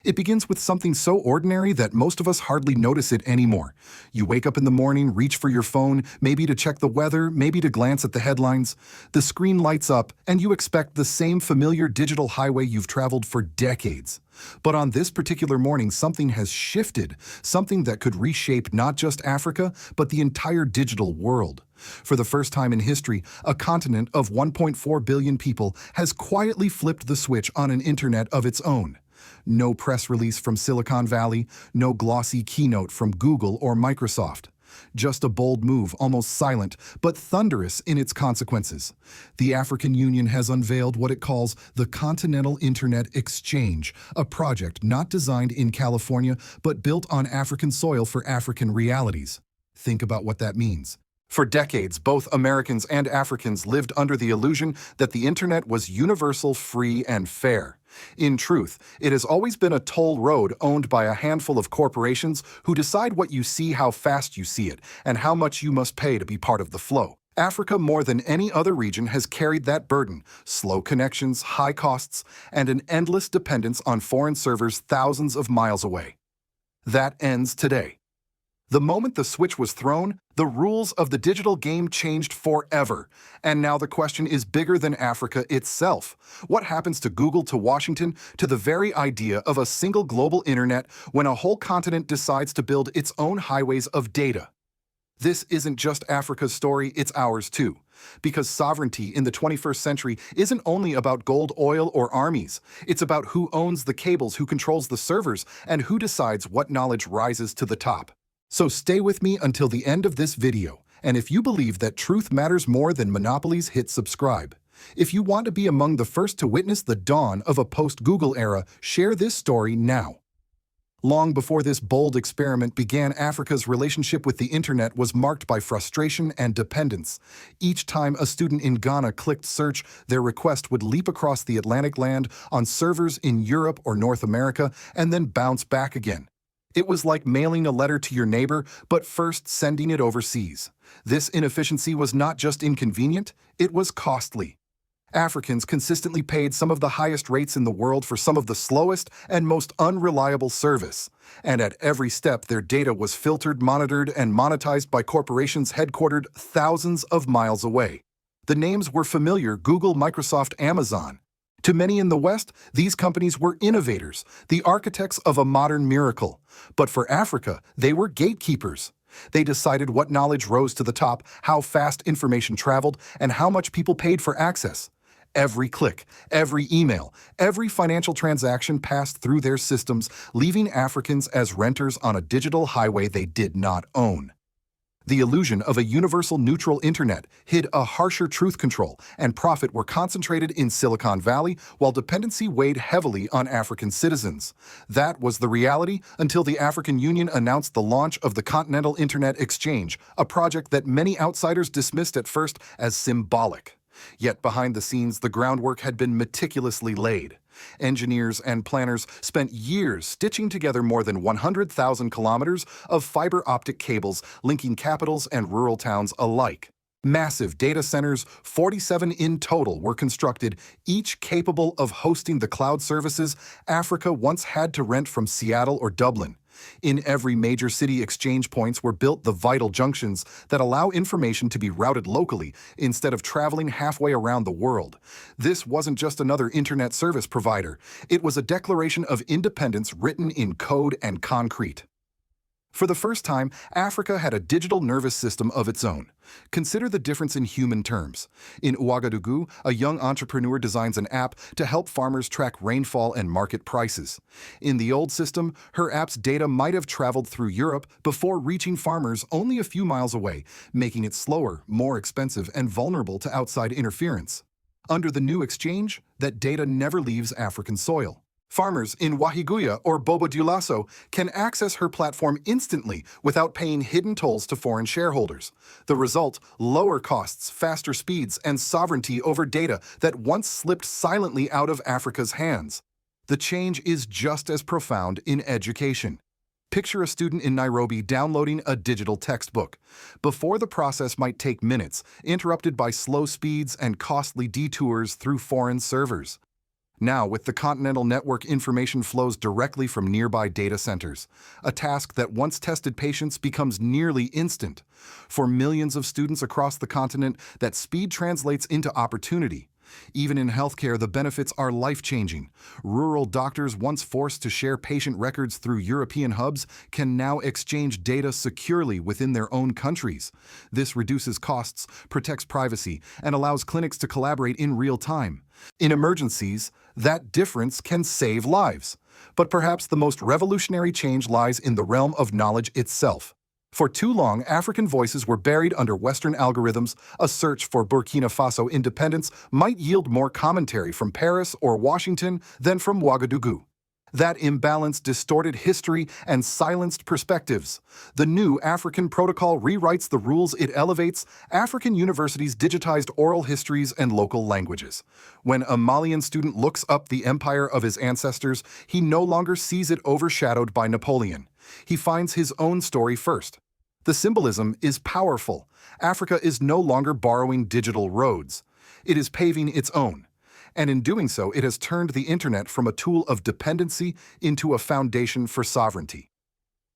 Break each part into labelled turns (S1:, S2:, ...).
S1: It begins with something so ordinary that most of us hardly notice it anymore. You wake up in the morning, reach for your phone, maybe to check the weather, maybe to glance at the headlines. The screen lights up, and you expect the same familiar digital highway you've traveled for decades. But on this particular morning, something has shifted, something that could reshape not just Africa, but the entire digital world. For the first time in history, a continent of 1.4 billion people has quietly flipped the switch on an internet of its own. No press release from Silicon Valley, no glossy keynote from Google or Microsoft. Just a bold move, almost silent, but thunderous in its consequences. The African Union has unveiled what it calls the Continental Internet Exchange, a project not designed in California, but built on African soil for African realities. Think about what that means. For decades, both Americans and Africans lived under the illusion that the internet was universal, free, and fair. In truth, it has always been a toll road owned by a handful of corporations who decide what you see, how fast you see it, and how much you must pay to be part of the flow. Africa, more than any other region, has carried that burden: slow connections, high costs, and an endless dependence on foreign servers thousands of miles away. That ends today. The moment the switch was thrown, the rules of the digital game changed forever. And now the question is bigger than Africa itself. What happens to Google, to Washington, to the very idea of a single global internet when a whole continent decides to build its own highways of data? This isn't just Africa's story, it's ours too. Because sovereignty in the 21st century isn't only about gold, oil, or armies. It's about who owns the cables, who controls the servers, and who decides what knowledge rises to the top. So stay with me until the end of this video, and if you believe that truth matters more than monopolies, hit subscribe. If you want to be among the first to witness the dawn of a post-Google era, share this story now. Long before this bold experiment began, Africa's relationship with the internet was marked by frustration and dependence. Each time a student in Ghana clicked search, their request would leap across the Atlantic land on servers in Europe or North America and then bounce back again. It was like mailing a letter to your neighbor, but first sending it overseas. This inefficiency was not just inconvenient, it was costly. Africans consistently paid some of the highest rates in the world for some of the slowest and most unreliable service. And at every step, their data was filtered, monitored, and monetized by corporations headquartered thousands of miles away. The names were familiar: Google, Microsoft, Amazon. To many in the West, these companies were innovators, the architects of a modern miracle. But for Africa, they were gatekeepers. They decided what knowledge rose to the top, how fast information traveled, and how much people paid for access. Every click, every email, every financial transaction passed through their systems, leaving Africans as renters on a digital highway they did not own. The illusion of a universal neutral internet hid a harsher truth. Control and profit were concentrated in Silicon Valley, while dependency weighed heavily on African citizens. That was the reality until the African Union announced the launch of the Continental Internet Exchange, a project that many outsiders dismissed at first as symbolic. Yet behind the scenes, the groundwork had been meticulously laid. Engineers and planners spent years stitching together more than 100,000 kilometers of fiber optic cables linking capitals and rural towns alike. Massive data centers, 47 in total, were constructed, each capable of hosting the cloud services Africa once had to rent from Seattle or Dublin. In every major city, exchange points were built, the vital junctions that allow information to be routed locally instead of traveling halfway around the world. This wasn't just another internet service provider. It was a declaration of independence written in code and concrete. For the first time, Africa had a digital nervous system of its own. Consider the difference in human terms. In Ouagadougou, a young entrepreneur designs an app to help farmers track rainfall and market prices. In the old system, her app's data might have traveled through Europe before reaching farmers only a few miles away, making it slower, more expensive, and vulnerable to outside interference. Under the new exchange, that data never leaves African soil. Farmers in Ouagadougou or Bobo Dioulasso can access her platform instantly without paying hidden tolls to foreign shareholders. The result: lower costs, faster speeds, and sovereignty over data that once slipped silently out of Africa's hands. The change is just as profound in education. Picture a student in Nairobi downloading a digital textbook. Before, the process might take minutes, interrupted by slow speeds and costly detours through foreign servers. Now, with the Continental Network, information flows directly from nearby data centers. A task that once tested patience becomes nearly instant. For millions of students across the continent, that speed translates into opportunity. Even in healthcare, the benefits are life-changing. Rural doctors, once forced to share patient records through European hubs, can now exchange data securely within their own countries. This reduces costs, protects privacy, and allows clinics to collaborate in real time. In emergencies, that difference can save lives. But perhaps the most revolutionary change lies in the realm of knowledge itself. For too long, African voices were buried under Western algorithms. A search for Burkina Faso independence might yield more commentary from Paris or Washington than from Ouagadougou. That imbalance distorted history and silenced perspectives. The new African Protocol rewrites the rules. It elevates African universities' digitized oral histories and local languages. When a Malian student looks up the empire of his ancestors, he no longer sees it overshadowed by Napoleon. He finds his own story first. The symbolism is powerful. Africa is no longer borrowing digital roads. It is paving its own. And in doing so, it has turned the internet from a tool of dependency into a foundation for sovereignty.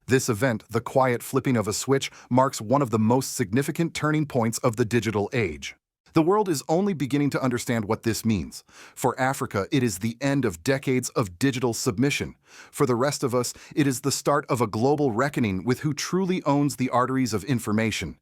S1: This event, the quiet flipping of a switch, marks one of the most significant turning points of the digital age. The world is only beginning to understand what this means. For Africa, it is the end of decades of digital submission. For the rest of us, it is the start of a global reckoning with who truly owns the arteries of information.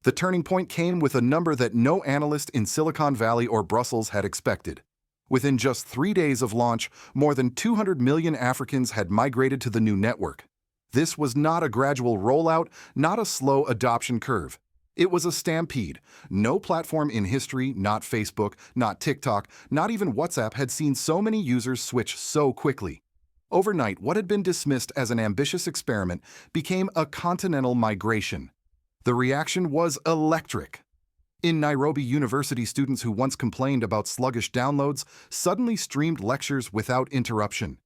S1: The turning point came with a number that no analyst in Silicon Valley or Brussels had expected. Within just 3 days of launch, more than 200 million Africans had migrated to the new network. This was not a gradual rollout, not a slow adoption curve. It was a stampede. No platform in history, not Facebook, not TikTok, not even WhatsApp, had seen so many users switch so quickly. Overnight, what had been dismissed as an ambitious experiment became a continental migration. The reaction was electric. In Nairobi, university students who once complained about sluggish downloads suddenly streamed lectures without interruption.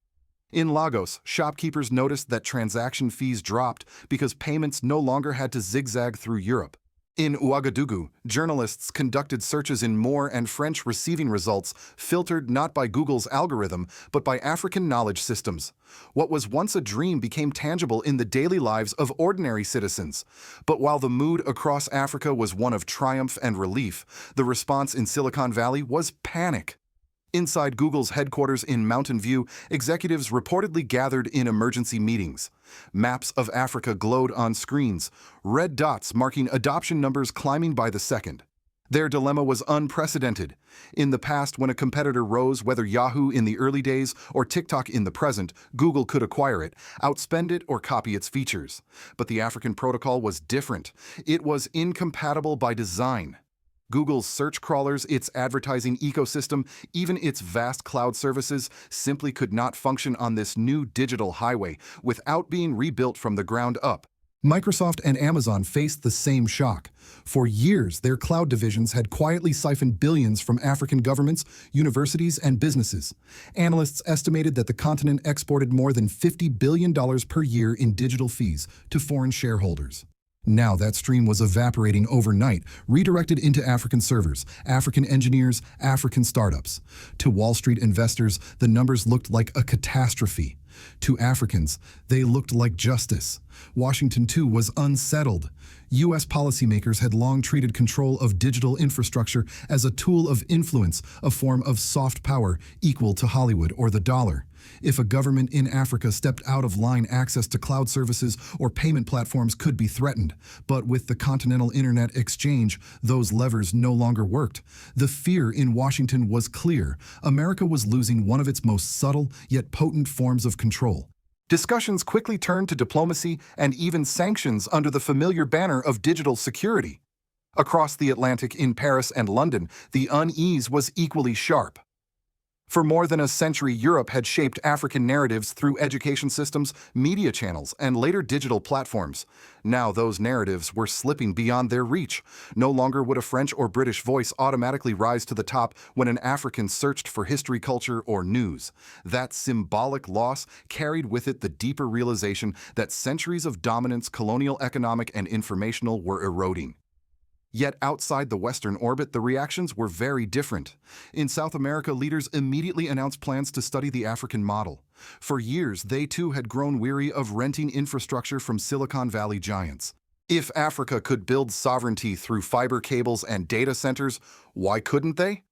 S1: In Lagos, shopkeepers noticed that transaction fees dropped because payments no longer had to zigzag through Europe. In Ouagadougou, journalists conducted searches in Moor and French, receiving results filtered not by Google's algorithm, but by African knowledge systems. What was once a dream became tangible in the daily lives of ordinary citizens. But while the mood across Africa was one of triumph and relief, the response in Silicon Valley was panic. Inside Google's headquarters in Mountain View, executives reportedly gathered in emergency meetings. Maps of Africa glowed on screens, red dots marking adoption numbers climbing by the second. Their dilemma was unprecedented. In the past, when a competitor rose, whether Yahoo in the early days or TikTok in the present, Google could acquire it, outspend it, or copy its features. But the African protocol was different. It was incompatible by design. Google's search crawlers, its advertising ecosystem, even its vast cloud services simply could not function on this new digital highway without being rebuilt from the ground up. Microsoft and Amazon faced the same shock. For years, their cloud divisions had quietly siphoned billions from African governments, universities, and businesses. Analysts estimated that the continent exported more than $50 billion per year in digital fees to foreign shareholders. Now that stream was evaporating overnight, redirected into African servers, African engineers, African startups. To Wall Street investors, the numbers looked like a catastrophe. To Africans, they looked like justice. Washington, too, was unsettled. U.S. policymakers had long treated control of digital infrastructure as a tool of influence, a form of soft power equal to Hollywood or the dollar. If a government in Africa stepped out of line, access to cloud services or payment platforms could be threatened. But with the Continental Internet Exchange, those levers no longer worked. The fear in Washington was clear. America was losing one of its most subtle yet potent forms of control. Discussions quickly turned to diplomacy and even sanctions under the familiar banner of digital security. Across the Atlantic, in Paris and London, the unease was equally sharp. For more than a century, Europe had shaped African narratives through education systems, media channels, and later digital platforms. Now those narratives were slipping beyond their reach. No longer would a French or British voice automatically rise to the top when an African searched for history, culture, or news. That symbolic loss carried with it the deeper realization that centuries of dominance, colonial, economic, and informational, were eroding. Yet outside the Western orbit, the reactions were very different. In South America, leaders immediately announced plans to study the African model. For years, they too had grown weary of renting infrastructure from Silicon Valley giants. If Africa could build sovereignty through fiber cables and data centers, why couldn't they?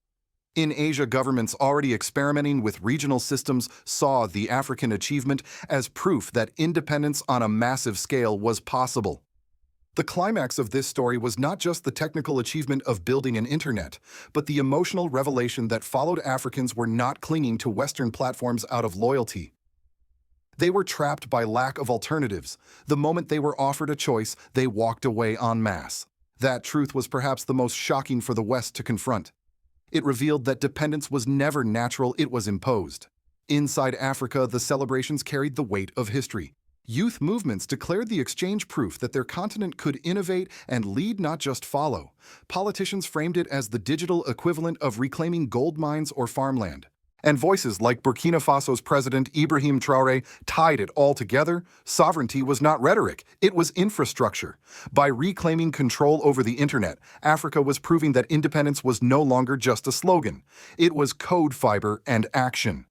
S1: In Asia, governments already experimenting with regional systems saw the African achievement as proof that independence on a massive scale was possible. The climax of this story was not just the technical achievement of building an internet, but the emotional revelation that followed. Africans were not clinging to Western platforms out of loyalty. They were trapped by lack of alternatives. The moment they were offered a choice, they walked away en masse. That truth was perhaps the most shocking for the West to confront. It revealed that dependence was never natural, it was imposed. Inside Africa, the celebrations carried the weight of history. Youth movements declared the exchange proof that their continent could innovate and lead, not just follow. Politicians framed it as the digital equivalent of reclaiming gold mines or farmland. And voices like Burkina Faso's president Ibrahim Traoré tied it all together. Sovereignty was not rhetoric, it was infrastructure. By reclaiming control over the internet, Africa was proving that independence was no longer just a slogan. It was code fiber and action.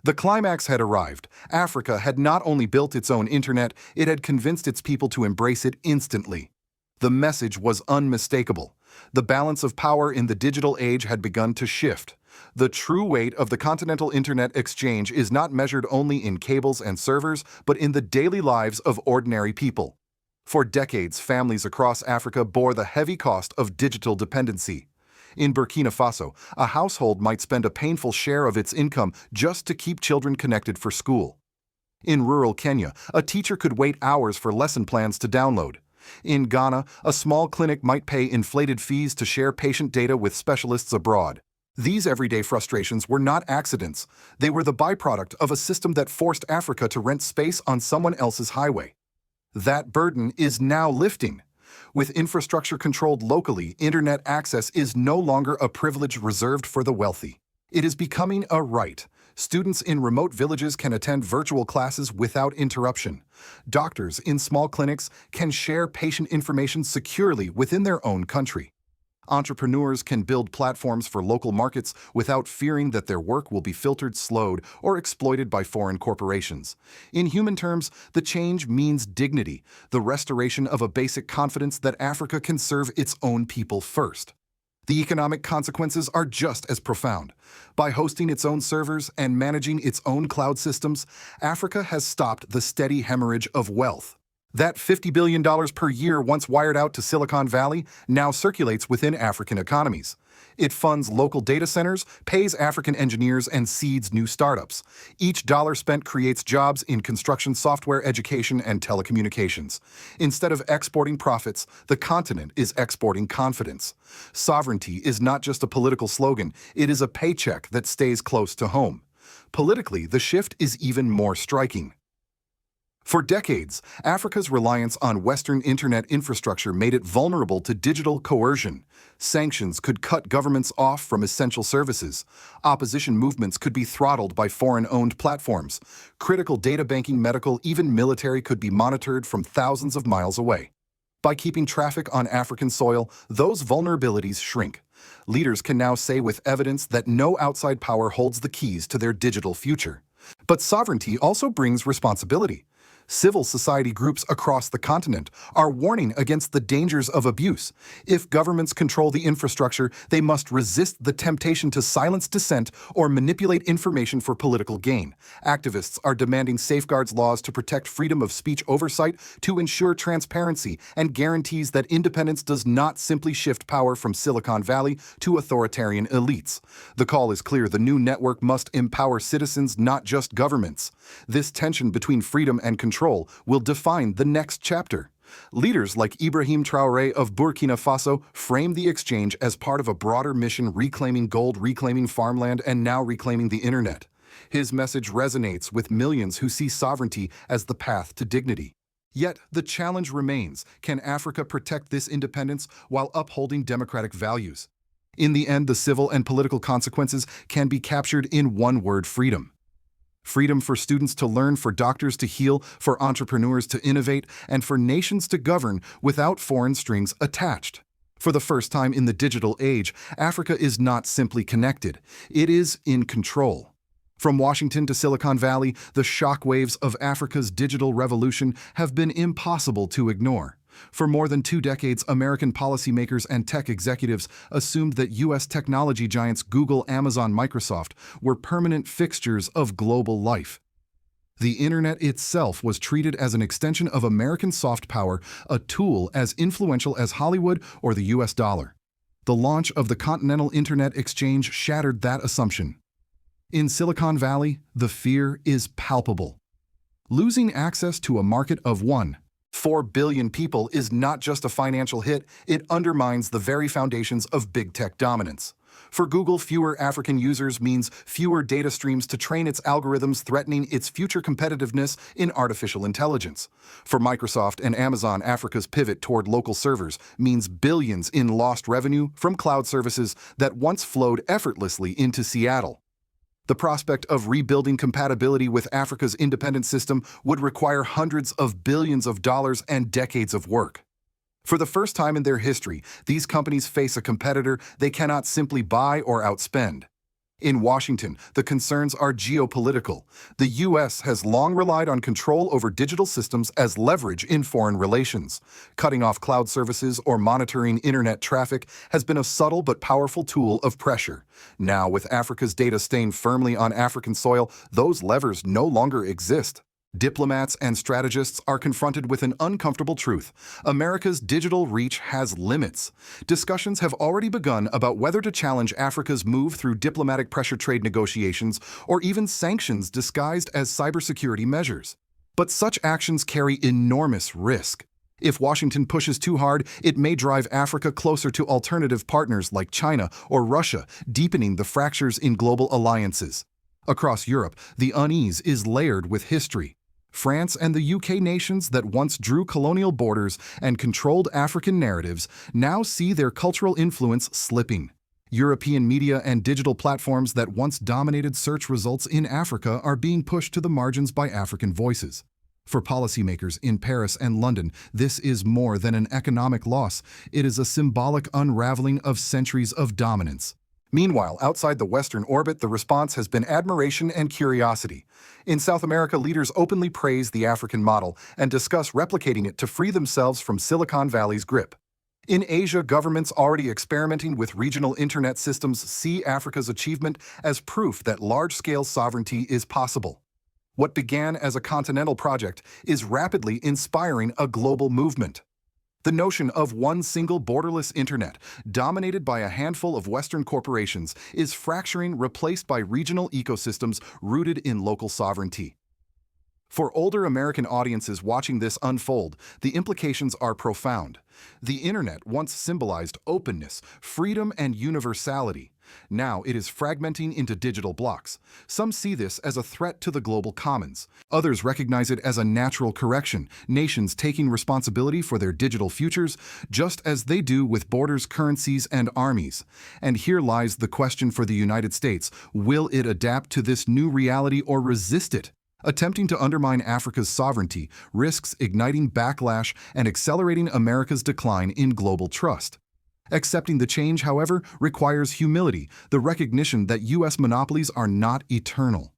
S1: The climax had arrived. Africa had not only built its own internet, it had convinced its people to embrace it instantly. The message was unmistakable. The balance of power in the digital age had begun to shift. The true weight of the Continental Internet Exchange is not measured only in cables and servers, but in the daily lives of ordinary people. For decades, families across Africa bore the heavy cost of digital dependency. In Burkina Faso, a household might spend a painful share of its income just to keep children connected for school. In rural Kenya, a teacher could wait hours for lesson plans to download. In Ghana, a small clinic might pay inflated fees to share patient data with specialists abroad. These everyday frustrations were not accidents. They were the byproduct of a system that forced Africa to rent space on someone else's highway. That burden is now lifting. With infrastructure controlled locally, internet access is no longer a privilege reserved for the wealthy. It is becoming a right. Students in remote villages can attend virtual classes without interruption. Doctors in small clinics can share patient information securely within their own country. Entrepreneurs can build platforms for local markets without fearing that their work will be filtered, slowed, or exploited by foreign corporations. In human terms, the change means dignity, the restoration of a basic confidence that Africa can serve its own people first. The economic consequences are just as profound. By hosting its own servers and managing its own cloud systems, Africa has stopped the steady hemorrhage of wealth. That $50 billion per year once wired out to Silicon Valley now circulates within African economies. It funds local data centers, pays African engineers, and seeds new startups. Each dollar spent creates jobs in construction, software, education, and telecommunications. Instead of exporting profits, the continent is exporting confidence. Sovereignty is not just a political slogan, it is a paycheck that stays close to home. Politically, the shift is even more striking. For decades, Africa's reliance on Western internet infrastructure made it vulnerable to digital coercion. Sanctions could cut governments off from essential services. Opposition movements could be throttled by foreign-owned platforms. Critical data banking, medical, even military could be monitored from thousands of miles away. By keeping traffic on African soil, those vulnerabilities shrink. Leaders can now say with evidence that no outside power holds the keys to their digital future. But sovereignty also brings responsibility. Civil society groups across the continent are warning against the dangers of abuse. If governments control the infrastructure, they must resist the temptation to silence dissent or manipulate information for political gain. Activists are demanding safeguards laws to protect freedom of speech, oversight to ensure transparency, and guarantees that independence does not simply shift power from Silicon Valley to authoritarian elites. The call is clear: the new network must empower citizens, not just governments. This tension between freedom and control will define the next chapter. Leaders like Ibrahim Traoré of Burkina Faso frame the exchange as part of a broader mission: reclaiming gold, reclaiming farmland, and now reclaiming the internet. His message resonates with millions who see sovereignty as the path to dignity. Yet, the challenge remains: can Africa protect this independence while upholding democratic values? In the end, the civil and political consequences can be captured in one word: freedom. Freedom for students to learn, for doctors to heal, for entrepreneurs to innovate, and for nations to govern without foreign strings attached. For the first time in the digital age, Africa is not simply connected, it is in control. From Washington to Silicon Valley, the shockwaves of Africa's digital revolution have been impossible to ignore. For more than 2 decades, American policymakers and tech executives assumed that U.S. technology giants Google, Amazon, Microsoft were permanent fixtures of global life. The Internet itself was treated as an extension of American soft power, a tool as influential as Hollywood or the U.S. dollar. The launch of the Continental Internet Exchange shattered that assumption. In Silicon Valley, the fear is palpable. Losing access to a market of 1.4 billion people is not just a financial hit, it undermines the very foundations of big tech dominance. For Google, fewer African users means fewer data streams to train its algorithms, threatening its future competitiveness in artificial intelligence. For Microsoft and Amazon, Africa's pivot toward local servers means billions in lost revenue from cloud services that once flowed effortlessly into Seattle. The prospect of rebuilding compatibility with Africa's independent system would require hundreds of billions of dollars and decades of work. For the first time in their history, these companies face a competitor they cannot simply buy or outspend. In Washington, the concerns are geopolitical. The U.S. has long relied on control over digital systems as leverage in foreign relations. Cutting off cloud services or monitoring internet traffic has been a subtle but powerful tool of pressure. Now, with Africa's data staying firmly on African soil, those levers no longer exist. Diplomats and strategists are confronted with an uncomfortable truth. America's digital reach has limits. Discussions have already begun about whether to challenge Africa's move through diplomatic pressure, trade negotiations, or even sanctions disguised as cybersecurity measures. But such actions carry enormous risk. If Washington pushes too hard, it may drive Africa closer to alternative partners like China or Russia, deepening the fractures in global alliances. Across Europe, the unease is layered with history. France and the UK, nations that once drew colonial borders and controlled African narratives, now see their cultural influence slipping. European media and digital platforms that once dominated search results in Africa are being pushed to the margins by African voices. For policymakers in Paris and London, this is more than an economic loss. It is a symbolic unraveling of centuries of dominance. Meanwhile, outside the Western orbit, the response has been admiration and curiosity. In South America, leaders openly praise the African model and discuss replicating it to free themselves from Silicon Valley's grip. In Asia, governments already experimenting with regional internet systems see Africa's achievement as proof that large-scale sovereignty is possible. What began as a continental project is rapidly inspiring a global movement. The notion of one single borderless internet, dominated by a handful of Western corporations, is fracturing, replaced by regional ecosystems rooted in local sovereignty. For older American audiences watching this unfold, the implications are profound. The internet once symbolized openness, freedom, and universality. Now it is fragmenting into digital blocks. Some see this as a threat to the global commons. Others recognize it as a natural correction, nations taking responsibility for their digital futures, just as they do with borders, currencies, and armies. And here lies the question for the United States: will it adapt to this new reality or resist it? Attempting to undermine Africa's sovereignty risks igniting backlash and accelerating America's decline in global trust. Accepting the change, however, requires humility, the recognition that U.S. monopolies are not eternal.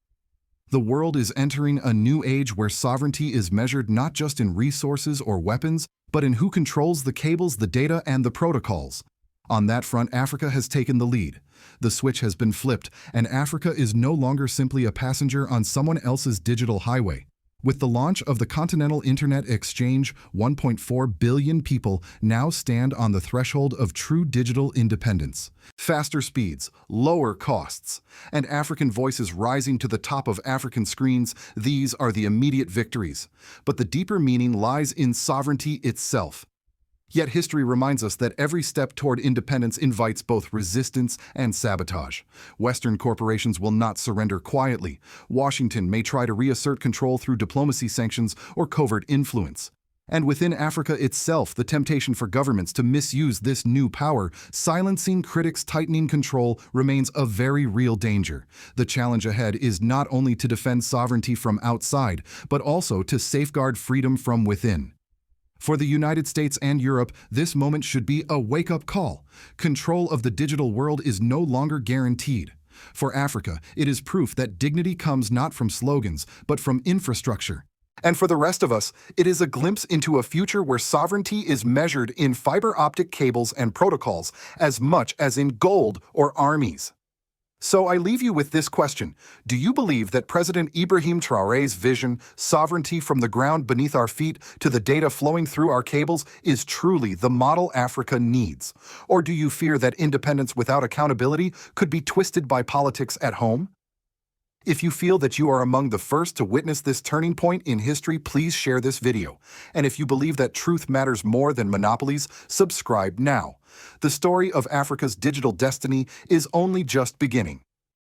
S1: The world is entering a new age where sovereignty is measured not just in resources or weapons, but in who controls the cables, the data, and the protocols. On that front, Africa has taken the lead. The switch has been flipped, and Africa is no longer simply a passenger on someone else's digital highway. With the launch of the Continental Internet Exchange, 1.4 billion people now stand on the threshold of true digital independence. Faster speeds, lower costs, and African voices rising to the top of African screens, these are the immediate victories. But the deeper meaning lies in sovereignty itself. Yet history reminds us that every step toward independence invites both resistance and sabotage. Western corporations will not surrender quietly. Washington may try to reassert control through diplomacy, sanctions, or covert influence. And within Africa itself, the temptation for governments to misuse this new power, silencing critics, tightening control, remains a very real danger. The challenge ahead is not only to defend sovereignty from outside, but also to safeguard freedom from within. For the United States and Europe, this moment should be a wake-up call. Control of the digital world is no longer guaranteed. For Africa, it is proof that dignity comes not from slogans, but from infrastructure. And for the rest of us, it is a glimpse into a future where sovereignty is measured in fiber optic cables and protocols as much as in gold or armies. So I leave you with this question. Do you believe that President Ibrahim Traoré's vision, sovereignty from the ground beneath our feet to the data flowing through our cables, is truly the model Africa needs? Or do you fear that independence without accountability could be twisted by politics at home? If you feel that you are among the first to witness this turning point in history, please share this video. And if you believe that truth matters more than monopolies, subscribe now. The story of Africa's digital destiny is only just beginning.